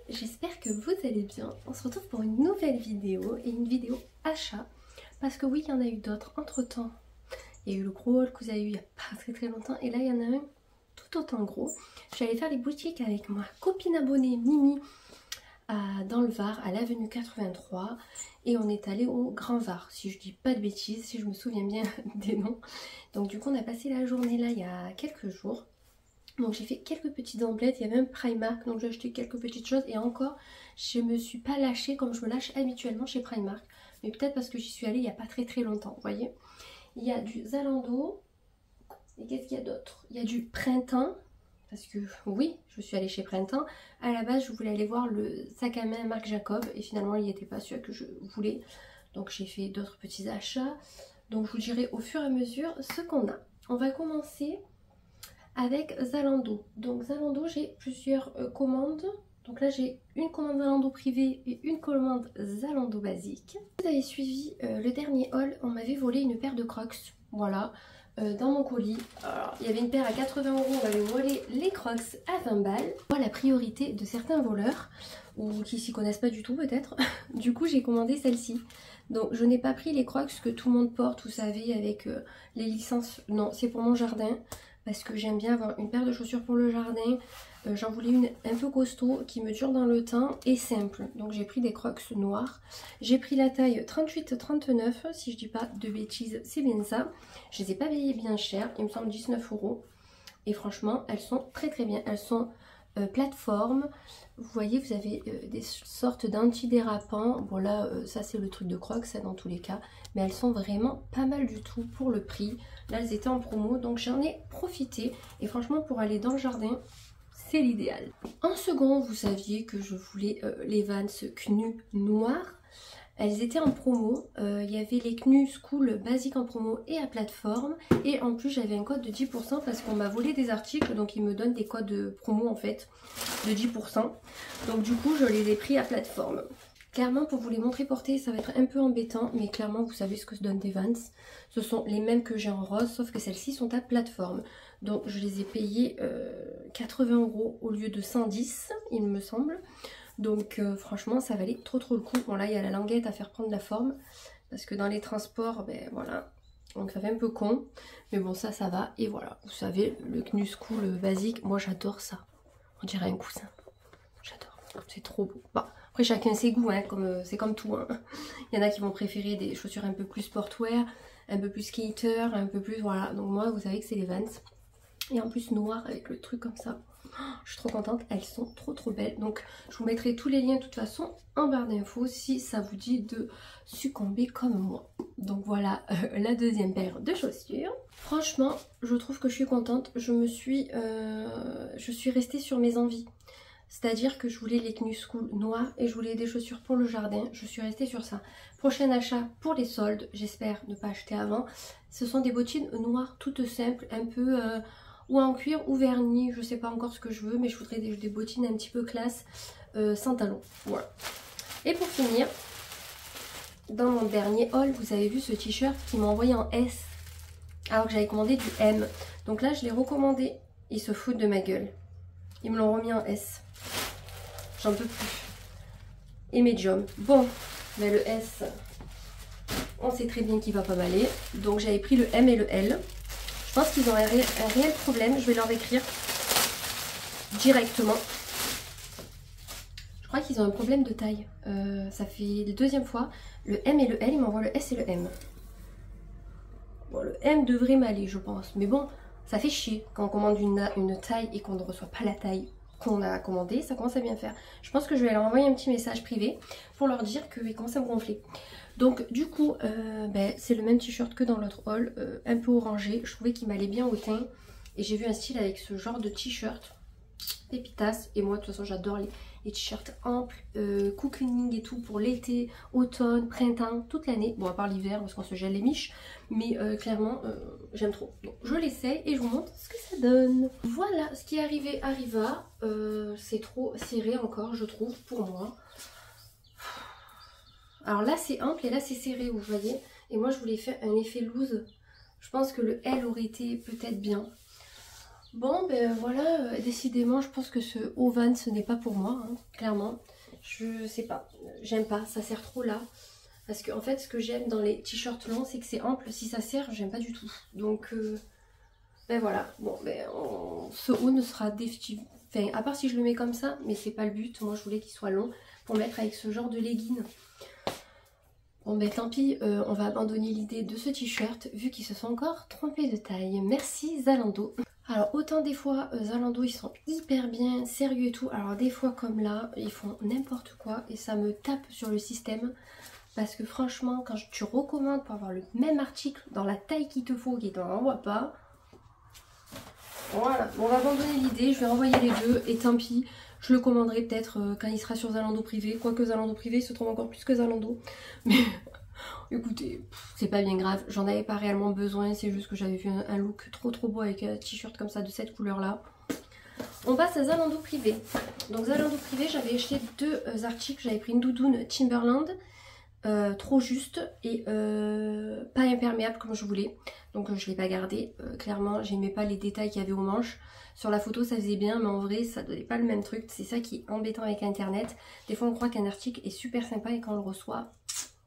j'espère que vous allez bien. On se retrouve pour une nouvelle vidéo et une vidéo achat. Parce que oui, il y en a eu d'autres entre temps. Il y a eu le gros haul que vous avez eu il n'y a pas très longtemps. Et là, il y en a un tout autant gros. Je suis allée faire les boutiques avec ma copine abonnée Mimi dans le Var, à l'avenue 83. Et on est allé au Grand Var, si je dis pas de bêtises, si je me souviens bien des noms. Donc du coup, on a passé la journée là il y a quelques jours. Donc j'ai fait quelques petites emplettes, il y avait un Primark, donc j'ai acheté quelques petites choses. Et encore, je me suis pas lâchée comme je me lâche habituellement chez Primark. Mais peut-être parce que j'y suis allée il n'y a pas très longtemps, vous voyez. Il y a du Zalando. Et qu'est-ce qu'il y a d'autre? Il y a du Printemps. Parce que oui, je suis allée chez Printemps. À la base, je voulais aller voir le sac à main Marc Jacob. Et finalement, il n'y était pas celui que je voulais. Donc j'ai fait d'autres petits achats. Donc je vous dirai au fur et à mesure ce qu'on a. On va commencer avec Zalando. Donc Zalando, j'ai plusieurs commandes. Donc là, j'ai une commande Zalando privée et une commande Zalando basique. Vous avez suivi le dernier haul, on m'avait volé une paire de Crocs. Voilà, dans mon colis. Alors, il y avait une paire à 80 €, on m'avait volé les Crocs à 20 balles. Voilà la priorité de certains voleurs, ou qui s'y connaissent pas du tout peut-être. Du coup, j'ai commandé celle-ci. Donc je n'ai pas pris les Crocs que tout le monde porte, vous savez, avec les licences. Non, c'est pour mon jardin. Parce que j'aime bien avoir une paire de chaussures pour le jardin. J'en voulais une un peu costaud, qui me dure dans le temps et simple. Donc j'ai pris des Crocs noirs. J'ai pris la taille 38-39, si je dis pas de bêtises, c'est bien ça. Je les ai pas payées bien cher, il me semble 19 €. Et franchement, elles sont très bien. Elles sont plateforme. Vous voyez, vous avez des sortes d'antidérapants. Bon là, ça c'est le truc de Crocs, ça dans tous les cas. Mais elles sont vraiment pas mal du tout pour le prix. Là, elles étaient en promo, donc j'en ai profité. Et franchement, pour aller dans le jardin, c'est l'idéal. En second, vous saviez que je voulais les Vans Knu noirs. Elles étaient en promo, il y avait les Knu School basiques en promo et à plateforme. Et en plus j'avais un code de 10% parce qu'on m'a volé des articles, donc ils me donnent des codes de promo en fait, de 10%. Donc du coup je les ai pris à plateforme. Clairement pour vous les montrer portés ça va être un peu embêtant, mais clairement vous savez ce que se donnent des Vans. Ce sont les mêmes que j'ai en rose, sauf que celles-ci sont à plateforme. Donc je les ai payées 80 € au lieu de 110 il me semble. Donc franchement ça valait trop le coup. Bon là il y a la languette à faire prendre la forme. Parce que dans les transports, ben voilà. Donc ça fait un peu con. Mais bon ça va. Et voilà, vous savez, le Knu School basique, moi j'adore ça. On dirait un coussin. J'adore. C'est trop beau. Bon, après chacun ses goûts, hein, c'est comme tout. Hein. Il y en a qui vont préférer des chaussures un peu plus sportwear, un peu plus skater, un peu plus... Voilà. Donc moi vous savez que c'est les Vans. Et en plus noir avec le truc comme ça. Je suis trop contente, elles sont trop belles. Donc je vous mettrai tous les liens de toute façon en barre d'infos si ça vous dit de succomber comme moi. Donc voilà la deuxième paire de chaussures. Franchement, je trouve que je suis contente. Je suis restée sur mes envies. C'est-à-dire que je voulais les Knu School noirs et je voulais des chaussures pour le jardin. Je suis restée sur ça. Prochain achat pour les soldes, j'espère ne pas acheter avant. Ce sont des bottines noires toutes simples, un peu... ou en cuir ou vernis, je sais pas encore ce que je veux, mais je voudrais des bottines un petit peu classe, sans talons. Voilà. Et pour finir, dans mon dernier haul, vous avez vu ce t-shirt qui m'a envoyé en S, alors que j'avais commandé du M. Donc là, je l'ai recommandé. Ils se foutent de ma gueule. Ils me l'ont remis en S. J'en peux plus. Et medium. Bon, mais le S, on sait très bien qu'il va pas m'aller. Donc j'avais pris le M et le L. Je pense qu'ils ont un réel problème. Je vais leur écrire directement. Je crois qu'ils ont un problème de taille. Ça fait la deuxième fois. Le M et le L, ils m'envoient le S et le M. Bon, le M devrait m'aller, je pense. Mais bon, ça fait chier quand on commande une taille et qu'on ne reçoit pas la taille qu'on a commandée. Ça commence à bien faire. Je pense que je vais leur envoyer un petit message privé pour leur dire qu'ils commencent à me gonfler. Donc du coup, c'est le même t-shirt que dans l'autre haul, un peu orangé. Je trouvais qu'il m'allait bien au teint. Et j'ai vu un style avec ce genre de t-shirt, pépitas. Et moi de toute façon j'adore les t-shirts amples, cocooning et tout pour l'été, automne, printemps, toute l'année. Bon à part l'hiver parce qu'on se gèle les miches. Mais clairement j'aime trop. Donc je l'essaye et je vous montre ce que ça donne. Voilà, ce qui est arrivé arriva. C'est trop serré encore je trouve pour moi. Alors là c'est ample et là c'est serré vous voyez. Et moi je voulais faire un effet loose. Je pense que le L aurait été peut-être bien. Bon ben voilà, décidément je pense que ce haut Vans ce n'est pas pour moi, hein, clairement. Je sais pas, j'aime pas, ça sert trop là. Parce que en fait ce que j'aime dans les t-shirts longs c'est que c'est ample, si ça serre j'aime pas du tout. Donc ben voilà, bon ben ce haut ne sera définitivement... Enfin à part si je le mets comme ça, mais c'est pas le but, moi je voulais qu'il soit long pour mettre avec ce genre de legging. Bon ben tant pis, on va abandonner l'idée de ce t-shirt vu qu'ils se sont encore trompés de taille. Merci Zalando. Alors autant des fois Zalando ils sont hyper bien sérieux et tout, alors des fois comme là ils font n'importe quoi et ça me tape sur le système parce que franchement quand tu recommandes pour avoir le même article dans la taille qu'il te faut et t'en envoie pas, voilà, bon, on va abandonner l'idée, je vais renvoyer les deux et tant pis, je le commanderai peut-être quand il sera sur Zalando privé, quoique Zalando privé il se trouve encore plus que Zalando, mais écoutez, c'est pas bien grave, j'en avais pas réellement besoin, c'est juste que j'avais vu un look trop beau avec un t-shirt comme ça de cette couleur là. On passe à Zalando privé. Donc Zalando privé, j'avais acheté deux articles, j'avais pris une doudoune Timberland, trop juste et pas imperméable comme je voulais. Donc je l'ai pas gardé, clairement j'aimais pas les détails qu'il y avait aux manches. Sur la photo ça faisait bien mais en vrai ça donnait pas le même truc, c'est ça qui est embêtant avec internet. Des fois on croit qu'un article est super sympa et quand on le reçoit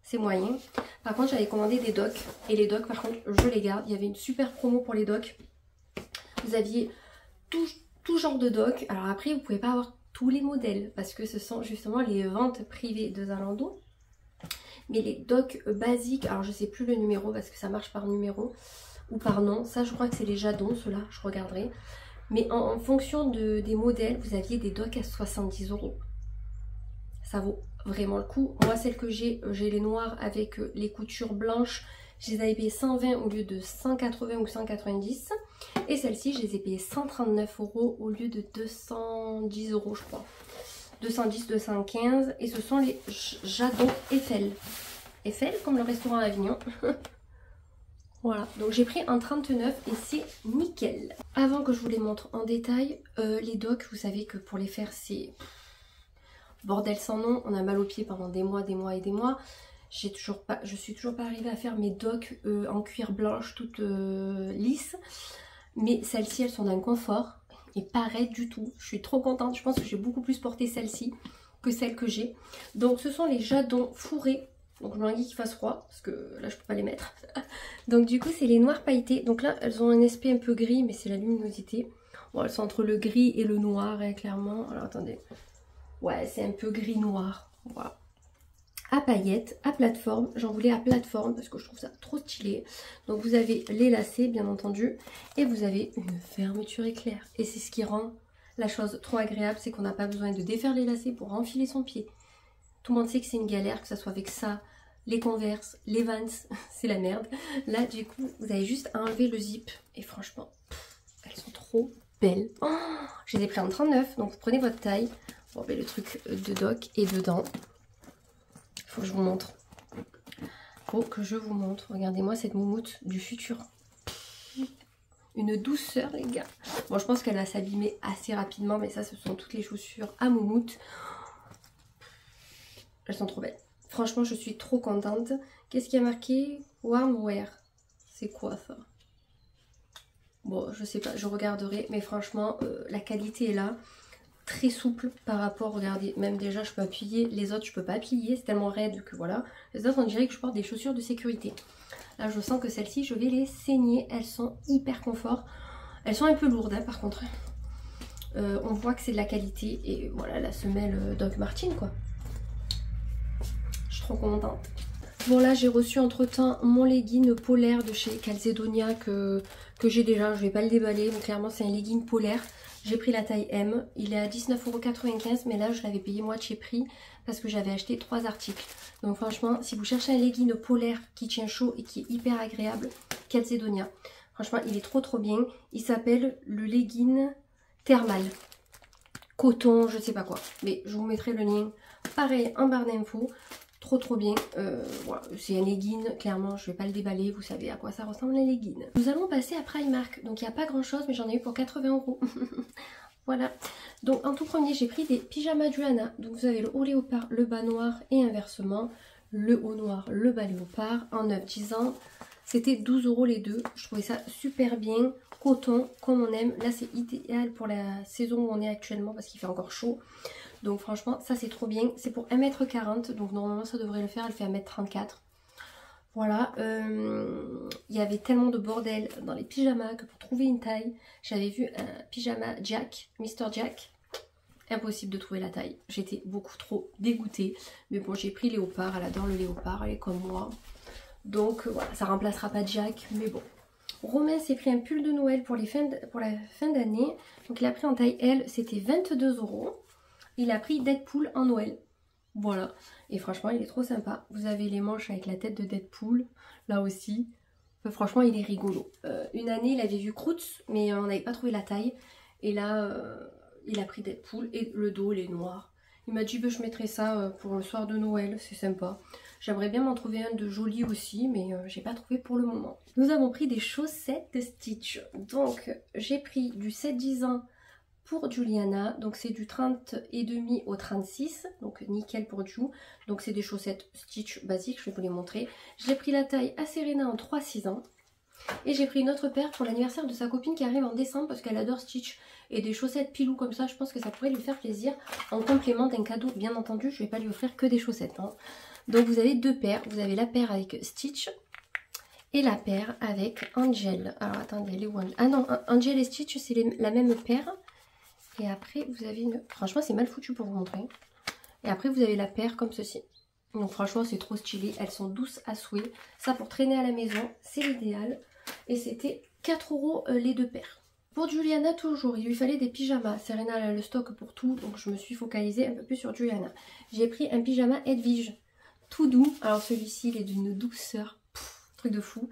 c'est moyen. Par contre j'avais commandé des docks et les docks par contre je les garde. Il y avait une super promo pour les docks. Vous aviez tout genre de dock. Alors après vous pouvez pas avoir tous les modèles parce que ce sont justement les ventes privées de Zalando. Mais les docks basiques, alors je sais plus le numéro parce que ça marche par numéro ou par nom. Ça je crois que c'est les Jadon, ceux-là, je regarderai. Mais en fonction des modèles, vous aviez des docks à 70 €. Ça vaut vraiment le coup. Moi celles que j'ai les noirs avec les coutures blanches. Je les avais payées 120 au lieu de 180 ou 190. Et celles-ci, je les ai payées 139 € au lieu de 210 € je crois. 210, 215. Et ce sont les Jadon Eiffel. Eiffel comme le restaurant à Avignon. Voilà, donc j'ai pris un 39 et c'est nickel. Avant que je vous les montre en détail, les docks, vous savez que pour les faire c'est bordel sans nom. On a mal aux pieds pendant des mois et des mois. Je suis toujours pas arrivée à faire mes docks en cuir blanche toutes lisses. Mais celles-ci, elles sont d'un confort et pas raides du tout. Je suis trop contente. Je pense que j'ai beaucoup plus porté celles-ci que celles que j'ai. Donc ce sont les Jadon fourrés. Donc je me dis qu'il fasse froid parce que là je peux pas les mettre. Donc du coup c'est les noirs pailletés. Donc là elles ont un aspect un peu gris mais c'est la luminosité. Bon elles sont entre le gris et le noir hein, clairement. Alors attendez. Ouais c'est un peu gris noir. Voilà. À paillettes, à plateforme. J'en voulais à plateforme parce que je trouve ça trop stylé. Donc vous avez les lacets bien entendu. Et vous avez une fermeture éclair. Et c'est ce qui rend la chose trop agréable. C'est qu'on n'a pas besoin de défaire les lacets pour enfiler son pied. Tout le monde sait que c'est une galère, que ce soit avec ça, les Converse, les Vans, c'est la merde. Là du coup vous avez juste à enlever le zip. Et franchement, elles sont trop belles. Oh, je les ai pris en 39, donc vous prenez votre taille. Bon ben le truc de dock est dedans. Faut que je vous montre. Faut que je vous montre. Regardez-moi cette moumoute du futur. Une douceur les gars. Bon je pense qu'elle va s'abîmer assez rapidement. Mais ça ce sont toutes les chaussures à moumoute. Elles sont trop belles. Franchement je suis trop contente. Qu'est-ce qui a marqué? Warm wear. C'est quoi ça? Bon je sais pas, je regarderai. Mais franchement la qualité est là. Très souple par rapport, regardez, même déjà je peux appuyer, les autres je peux pas appuyer, c'est tellement raide que voilà. Les autres on dirait que je porte des chaussures de sécurité. Là je sens que celles-ci je vais les saigner, elles sont hyper confort. Elles sont un peu lourdes hein, par contre. On voit que c'est de la qualité et voilà la semelle Doc Martens quoi. Je suis trop contente. Bon là j'ai reçu entre temps mon legging polaire de chez Calzedonia que j'ai déjà, je vais pas le déballer mais clairement c'est un legging polaire. J'ai pris la taille M, il est à 19,95 € mais là je l'avais payé moitié prix parce que j'avais acheté 3 articles. Donc franchement si vous cherchez un legging polaire qui tient chaud et qui est hyper agréable, Calzedonia. Franchement il est trop bien, il s'appelle le legging thermal. Coton, je sais pas quoi, mais je vous mettrai le lien pareil en barre d'infos. Trop bien, voilà, c'est un legging, clairement je vais pas le déballer, vous savez à quoi ça ressemble les leggings. Nous allons passer à Primark, donc il n'y a pas grand chose mais j'en ai eu pour 80 €. Voilà, donc en tout premier j'ai pris des pyjamas Johanna, donc vous avez le haut léopard, le bas noir et inversement, le haut noir, le bas léopard, en 9-10 ans, C'était 12 € les deux. Je trouvais ça super bien. Coton, comme on aime. Là, c'est idéal pour la saison où on est actuellement parce qu'il fait encore chaud. Donc franchement, ça c'est trop bien. C'est pour 1,40 m. Donc normalement, ça devrait le faire. Elle fait 1,34 m. Voilà. Il y avait tellement de bordel dans les pyjamas que pour trouver une taille, j'avais vu un pyjama Jack, Mr. Jack. Impossible de trouver la taille. J'étais beaucoup trop dégoûtée. Mais bon, j'ai pris léopard. Elle adore le léopard. Elle est comme moi. Donc voilà, ça remplacera pas Jack. Mais bon. Romain s'est pris un pull de Noël pour la fin d'année. Donc il a pris en taille L. C'était 22 €. Il a pris Deadpool en Noël. Voilà. Et franchement, il est trop sympa. Vous avez les manches avec la tête de Deadpool. Là aussi. Enfin, franchement, il est rigolo. Une année, il avait vu Croots. Mais on n'avait pas trouvé la taille. Et là... il a pris Deadpool et le dos, il est noir. Il m'a dit bah, je mettrai ça pour le soir de Noël, c'est sympa. J'aimerais bien m'en trouver un de joli aussi, mais j'ai pas trouvé pour le moment. Nous avons pris des chaussettes de Stitch. Donc j'ai pris du 7-10 ans pour Juliana. Donc c'est du 30,5 au 36. Donc nickel pour Ju. Donc c'est des chaussettes Stitch basiques, je vais vous les montrer. J'ai pris la taille à Serena en 3-6 ans. Et j'ai pris une autre paire pour l'anniversaire de sa copine qui arrive en décembre parce qu'elle adore Stitch. Et des chaussettes pilou comme ça, je pense que ça pourrait lui faire plaisir. En complément d'un cadeau, bien entendu, je ne vais pas lui offrir que des chaussettes. Hein. Donc vous avez deux paires. Vous avez la paire avec Stitch et la paire avec Angel. Alors attendez, elle est où Angel? Ah non, Angel et Stitch, c'est la même paire. Et après, vous avez une... Franchement, c'est mal foutu pour vous montrer. Et après, vous avez la paire comme ceci. Donc franchement, c'est trop stylé. Elles sont douces à souhait. Ça, pour traîner à la maison, c'est l'idéal. Et c'était 4 € les deux paires. Pour Juliana, toujours, il lui fallait des pyjamas. Serena a le stock pour tout, donc je me suis focalisée un peu plus sur Juliana. J'ai pris un pyjama Edwige, tout doux. Alors celui-ci, il est d'une douceur, truc de fou.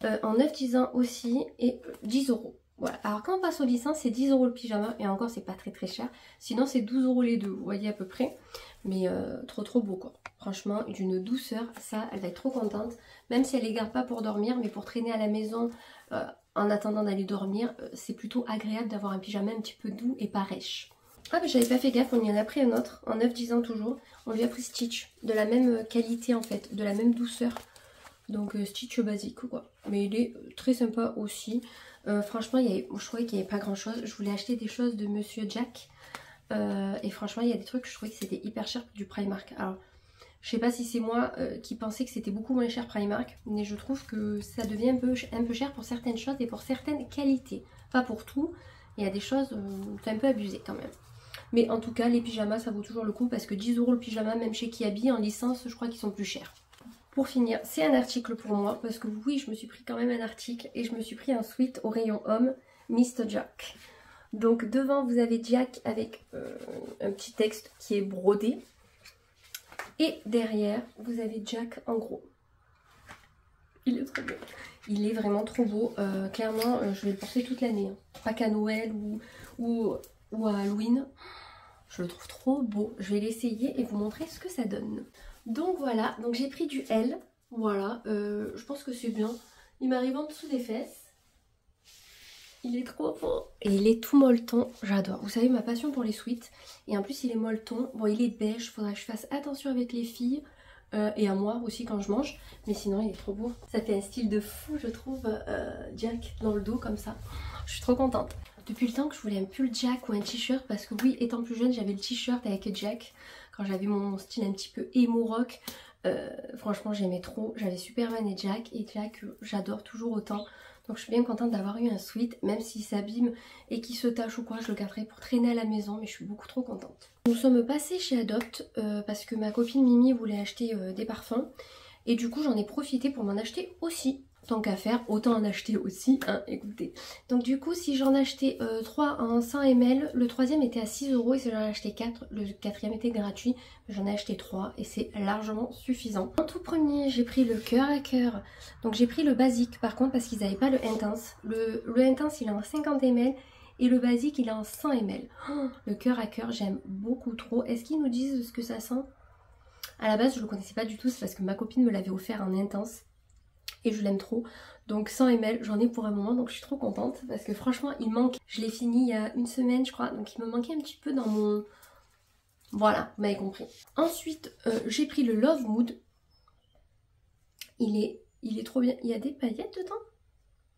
En 9-10 ans aussi, et 10 €. Voilà. Alors quand on passe au lycée, c'est 10 € le pyjama, et encore, c'est pas très cher. Sinon, c'est 12 € les deux, vous voyez à peu près. Mais trop beau quoi. Franchement, d'une douceur, ça, elle va être trop contente. Même si elle les garde pas pour dormir, mais pour traîner à la maison en attendant d'aller dormir, c'est plutôt agréable d'avoir un pyjama un petit peu doux et pas rêche. Ah mais j'avais pas fait gaffe, on y en a pris un autre, en 9-10 ans toujours. On lui a pris Stitch, de la même qualité en fait, de la même douceur. Donc Stitch basique quoi. Mais il est très sympa aussi. Franchement, je trouvais qu'il n'y avait pas grand chose. Je voulais acheter des choses de Monsieur Jack. Et franchement, il y a des trucs, je trouvais que c'était hyper cher pour du Primark. Alors, je sais pas si c'est moi qui pensais que c'était beaucoup moins cher Primark, mais je trouve que ça devient un peu cher pour certaines choses et pour certaines qualités. Pas pour tout, il y a des choses, c'est un peu abusé quand même. Mais en tout cas, les pyjamas, ça vaut toujours le coup parce que 10 € le pyjama, même chez Kiabi, en licence, je crois qu'ils sont plus chers. Pour finir, c'est un article pour moi, parce que oui, je me suis pris quand même un article et je me suis pris un sweat au rayon homme, Mr. Jack. Donc devant, vous avez Jack avec un petit texte qui est brodé. Et derrière, vous avez Jack en gros. Il est trop beau. Il est vraiment trop beau. Clairement, je vais le porter toute l'année. Hein. Pas qu'à Noël ou à Halloween. Je le trouve trop beau. Je vais l'essayer et vous montrer ce que ça donne. Donc voilà, donc j'ai pris du L. Voilà, je pense que c'est bien. Il m'arrive en dessous des fesses. Il est trop beau. Et il est tout molleton, j'adore. Vous savez ma passion pour les sweats. Et en plus il est molleton. Bon il est beige, faudrait que je fasse attention avec les filles. Et à moi aussi quand je mange. Mais sinon il est trop beau. Ça fait un style de fou je trouve. Jack dans le dos comme ça. Je suis trop contente. Depuis le temps que je voulais un pull Jack ou un t-shirt. Parce que oui, étant plus jeune j'avais le t-shirt avec Jack. Quand j'avais mon style un petit peu emo rock. Franchement j'aimais trop. J'avais Superman et Jack j'adore toujours autant. Donc je suis bien contente d'avoir eu un sweat, même s'il s'abîme et qu'il se tache ou quoi, je le garderai pour traîner à la maison, mais je suis beaucoup trop contente. Nous sommes passés chez Adopt parce que ma copine Mimi voulait acheter des parfums et du coup j'en ai profité pour m'en acheter aussi. Tant qu'à faire, autant en acheter aussi, hein, écoutez. Donc du coup, si j'en achetais 3 en 100 ml, le troisième était à 6 € et si j'en achetais 4, le quatrième était gratuit. J'en ai acheté 3 et c'est largement suffisant. En tout premier, j'ai pris le cœur à cœur. Donc j'ai pris le basique par contre parce qu'ils n'avaient pas le intense. Le intense, il est en 50 ml et le basique, il est en 100 ml. Oh, le cœur à cœur, j'aime beaucoup trop. Est-ce qu'ils nous disent ce que ça sent? À la base, je ne le connaissais pas du tout, c'est parce que ma copine me l'avait offert en intense. Et je l'aime trop. Donc 100 ml, j'en ai pour un moment, donc je suis trop contente. Parce que franchement, il manque. Je l'ai fini il y a une semaine, je crois. Donc il me manquait un petit peu dans mon... Voilà, vous m'avez compris. Ensuite, j'ai pris le Love Mood. Il est Il est trop bien. Il y a des paillettes dedans?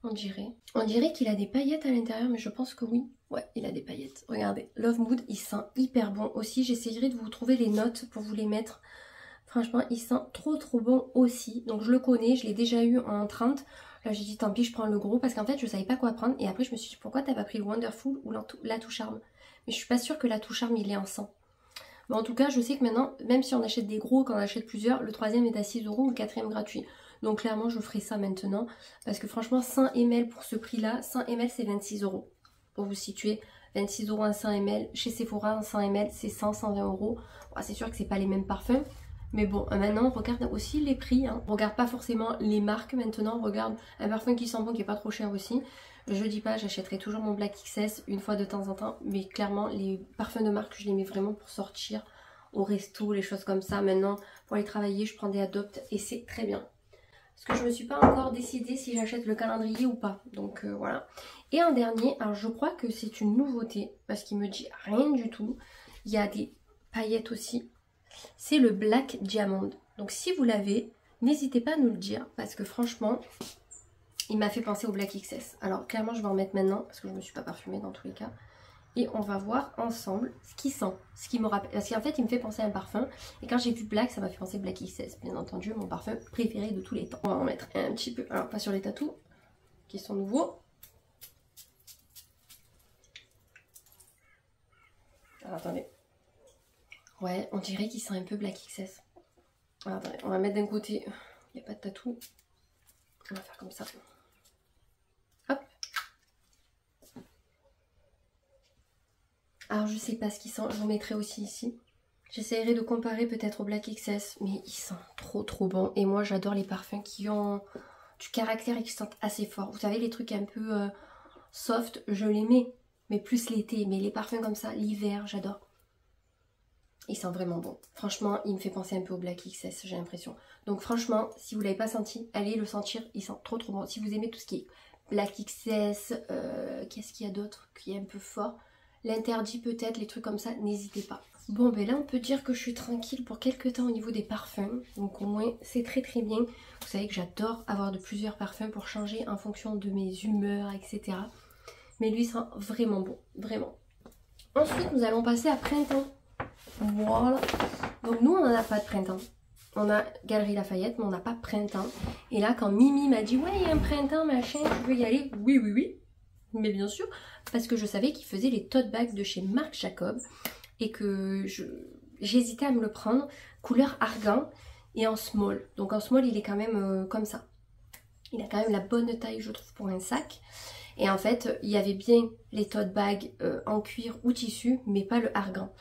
On dirait qu'il a des paillettes à l'intérieur, mais je pense que oui. Ouais, il a des paillettes. Regardez, Love Mood, il sent hyper bon aussi. J'essayerai de vous trouver les notes pour vous les mettre. Franchement, il sent trop bon aussi. Donc je le connais, je l'ai déjà eu en 30. Là j'ai dit tant pis, je prends le gros parce qu'en fait je savais pas quoi prendre. Et après je me suis dit pourquoi t'as pas pris le Wonderful ou l'Atout Charme. Mais je suis pas sûre que l'Atout Charme il est en 100. Mais en tout cas, je sais que maintenant, même si on achète des gros, quand on achète plusieurs, le troisième est à 6 €, le quatrième gratuit. Donc clairement, je ferai ça maintenant. Parce que franchement, 100 ml pour ce prix-là, 100 ml c'est 26 €. Pour vous situer, 26 € un 100 ml. Chez Sephora, un 100 ml c'est 100-120 €. Bon, c'est sûr que c'est pas les mêmes parfums. Mais bon, maintenant, on regarde aussi les prix. Hein. On regarde pas forcément les marques maintenant. On regarde un parfum qui sent bon, qui est pas trop cher aussi. Je dis pas, j'achèterai toujours mon Black XS une fois de temps en temps. Mais clairement, les parfums de marque, je les mets vraiment pour sortir au resto, les choses comme ça. Maintenant, pour aller travailler, je prends des Adopt et c'est très bien. Parce que je me suis pas encore décidée si j'achète le calendrier ou pas. Donc voilà. Et un dernier, alors je crois que c'est une nouveauté. Parce qu'il me dit rien du tout. Il y a des paillettes aussi. C'est le Black Diamond. Donc si vous l'avez, n'hésitez pas à nous le dire. Parce que franchement, il m'a fait penser au Black XS. Alors clairement, je vais en mettre maintenant. Parce que je ne me suis pas parfumée dans tous les cas. Et on va voir ensemble ce qu'il sent. Ce qui me rappelle. Parce qu'en fait, il me fait penser à un parfum. Et quand j'ai vu Black, ça m'a fait penser Black XS. Bien entendu, mon parfum préféré de tous les temps. On va en mettre un petit peu. Alors, pas sur les tatous, qui sont nouveaux. Alors, attendez. Ouais, on dirait qu'il sent un peu Black XS. Alors, attendez, on va mettre d'un côté. Il n'y a pas de tatou. On va faire comme ça. Hop. Alors je sais pas ce qu'il sent, je vous mettrai aussi ici. J'essaierai de comparer peut-être au Black XS, mais il sent trop bon. Et moi j'adore les parfums qui ont du caractère et qui sentent assez fort. Vous savez les trucs un peu soft, je les mets, mais plus l'été. Mais les parfums comme ça, l'hiver, j'adore. Il sent vraiment bon. Franchement, il me fait penser un peu au Black XS, j'ai l'impression. Donc franchement, si vous ne l'avez pas senti, allez le sentir, il sent trop bon. Si vous aimez tout ce qui est Black XS, qu'est-ce qu'il y a d'autre qui est un peu fort? L'interdit peut-être, les trucs comme ça, n'hésitez pas. Bon ben là on peut dire que je suis tranquille pour quelques temps au niveau des parfums. Donc au moins c'est très bien. Vous savez que j'adore avoir de plusieurs parfums pour changer en fonction de mes humeurs, etc. Mais lui sent vraiment bon, vraiment. Ensuite nous allons passer à printemps. Voilà. Donc nous on n'en a pas de printemps. On a Galeries Lafayette mais on n'a pas printemps. Et là quand Mimi m'a dit ouais il y a un printemps machin, je veux y aller. Oui. Mais bien sûr, parce que je savais qu'il faisait les tote bags de chez Marc Jacob et que j'hésitais à me le prendre, couleur argan et en small. Donc en small, il est quand même comme ça. Il a quand même la bonne taille, je trouve, pour un sac. Et en fait, il y avait bien les tote bags en cuir ou tissu, mais pas le argan.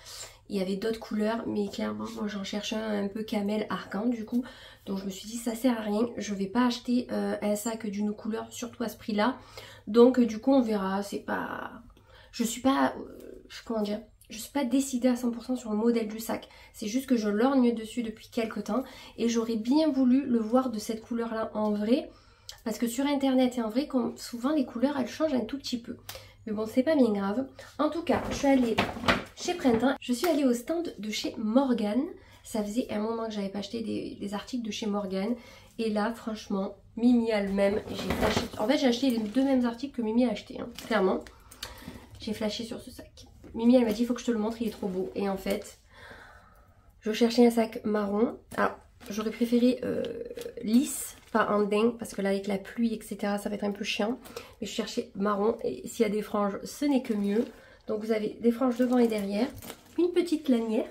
Il y avait d'autres couleurs, mais clairement, moi j'en cherchais un peu camel argan du coup. Donc je me suis dit, ça sert à rien. Je vais pas acheter un sac d'une couleur, surtout à ce prix-là. Donc du coup, on verra. C'est pas... Je suis pas... comment dire? Je suis pas décidée à 100% sur le modèle du sac. C'est juste que je lorgne dessus depuis quelques temps. Et j'aurais bien voulu le voir de cette couleur-là en vrai. Parce que sur internet et en vrai, souvent les couleurs, elles changent un tout petit peu. Mais bon, c'est pas bien grave. En tout cas, je suis allée chez Printemps. Je suis allée au stand de chez Morgan. Ça faisait un moment que j'avais pas acheté des articles de chez Morgan. Et là, franchement, Mimi a le même. En fait, j'ai acheté les deux mêmes articles que Mimi a acheté. Hein, clairement, j'ai flashé sur ce sac. Mimi, elle m'a dit, il faut que je te le montre, il est trop beau. Et en fait, je cherchais un sac marron. Alors, j'aurais préféré lisse, pas en dingue, parce que là, avec la pluie, etc., ça va être un peu chiant. Mais je cherchais marron. Et s'il y a des franges, ce n'est que mieux. Donc, vous avez des franges devant et derrière. Une petite lanière.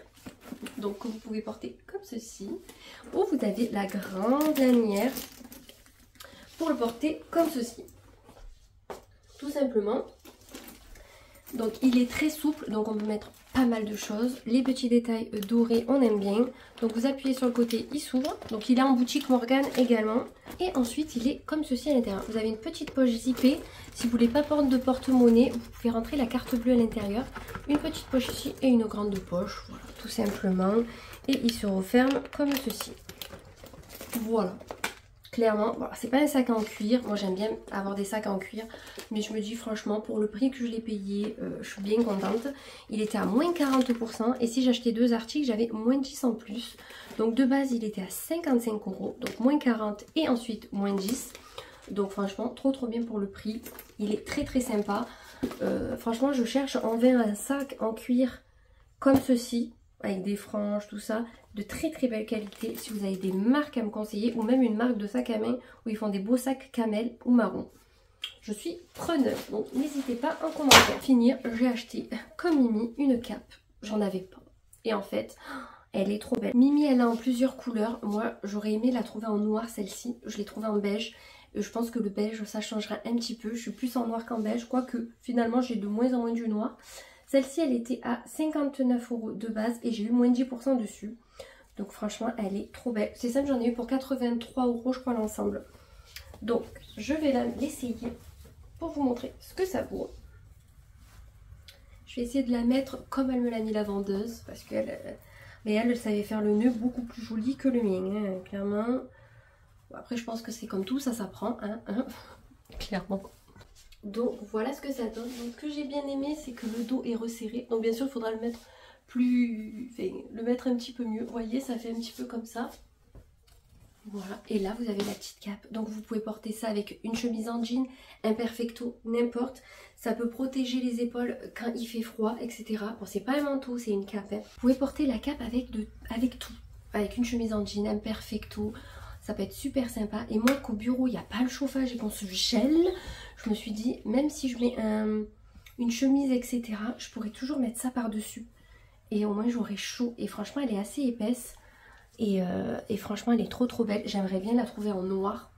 Donc, que vous pouvez porter comme ceci. Ou vous avez la grande lanière pour le porter comme ceci. Tout simplement. Donc il est très souple, donc on peut mettre pas mal de choses. Les petits détails dorés, on aime bien. Donc vous appuyez sur le côté, il s'ouvre. Donc il est en boutique Morgan également. Et ensuite il est comme ceci à l'intérieur. Vous avez une petite poche zippée. Si vous voulez pas prendre de porte-monnaie, vous pouvez rentrer la carte bleue à l'intérieur. Une petite poche ici et une grande poche. Voilà, tout simplement. Et il se referme comme ceci. Voilà. Clairement, voilà, c'est pas un sac en cuir. Moi j'aime bien avoir des sacs en cuir. Mais je me dis franchement, pour le prix que je l'ai payé, je suis bien contente. Il était à moins 40%. Et si j'achetais 2 articles, j'avais moins 10 en plus. Donc de base, il était à 55 €. Donc moins 40 et ensuite moins 10. Donc franchement, trop bien pour le prix. Il est très sympa. Franchement, je cherche en vain un sac en cuir comme ceci, avec des franges, tout ça, de très belle qualité. Si vous avez des marques à me conseiller, ou même une marque de sac à main où ils font des beaux sacs camel ou marron, je suis preneuse. Donc n'hésitez pas en commentaire. Pour finir, j'ai acheté comme Mimi une cape. J'en avais pas. Et en fait, elle est trop belle. Mimi, elle a en plusieurs couleurs. Moi, j'aurais aimé la trouver en noir, celle-ci. Je l'ai trouvée en beige. Et je pense que le beige, ça changera un petit peu. Je suis plus en noir qu'en beige, quoique finalement, j'ai de moins en moins du noir. Celle-ci, elle était à 59 € de base et j'ai eu moins 10% dessus. Donc franchement, elle est trop belle. C'est simple, j'en ai eu pour 83 € je crois l'ensemble. Donc, je vais l'essayer pour vous montrer ce que ça vaut. Je vais essayer de la mettre comme elle me l'a mis la vendeuse. Parce qu'elle elle savait faire le nœud beaucoup plus joli que le mien, hein, clairement. Bon, après, je pense que c'est comme tout, ça s'apprend, hein. Clairement. Donc voilà ce que ça donne. Donc ce que j'ai bien aimé, c'est que le dos est resserré. Donc bien sûr il faudra le mettre un petit peu mieux. Vous voyez, ça fait un petit peu comme ça. Voilà, et là vous avez la petite cape. Donc vous pouvez porter ça avec une chemise en jean, un perfecto, n'importe. Ça peut protéger les épaules quand il fait froid, etc. Bon, c'est pas un manteau, c'est une cape, hein. Vous pouvez porter la cape avec tout. Avec une chemise en jean, un perfecto. Ça peut être super sympa. Et moi qu'au bureau il n'y a pas le chauffage et qu'on se gèle, je me suis dit, même si je mets une chemise, etc., je pourrais toujours mettre ça par-dessus. Et au moins j'aurai chaud. Et franchement elle est assez épaisse. Et franchement elle est trop belle. J'aimerais bien la trouver en noir.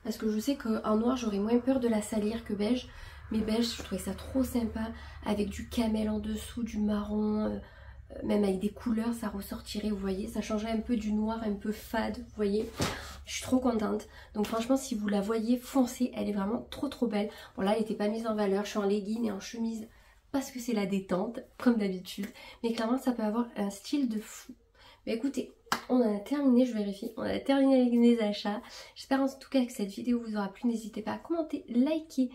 Parce que je sais qu'en noir j'aurais moins peur de la salir que beige. Mais beige je trouvais ça trop sympa. Avec du camel en dessous, du marron... même avec des couleurs ça ressortirait, vous voyez, ça changerait un peu du noir un peu fade, vous voyez. Je suis trop contente. Donc franchement si vous la voyez, foncez, elle est vraiment trop belle. Bon là elle n'était pas mise en valeur, je suis en legging et en chemise parce que c'est la détente comme d'habitude. Mais clairement ça peut avoir un style de fou. Mais écoutez, on en a terminé, je vérifie, on a terminé avec les achats. J'espère en tout cas que cette vidéo vous aura plu. N'hésitez pas à commenter, liker.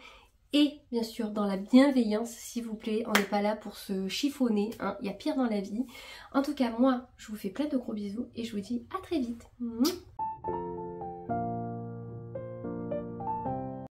Et bien sûr dans la bienveillance s'il vous plaît, on n'est pas là pour se chiffonner, hein. Il y a pire dans la vie. En tout cas moi je vous fais plein de gros bisous et je vous dis à très vite.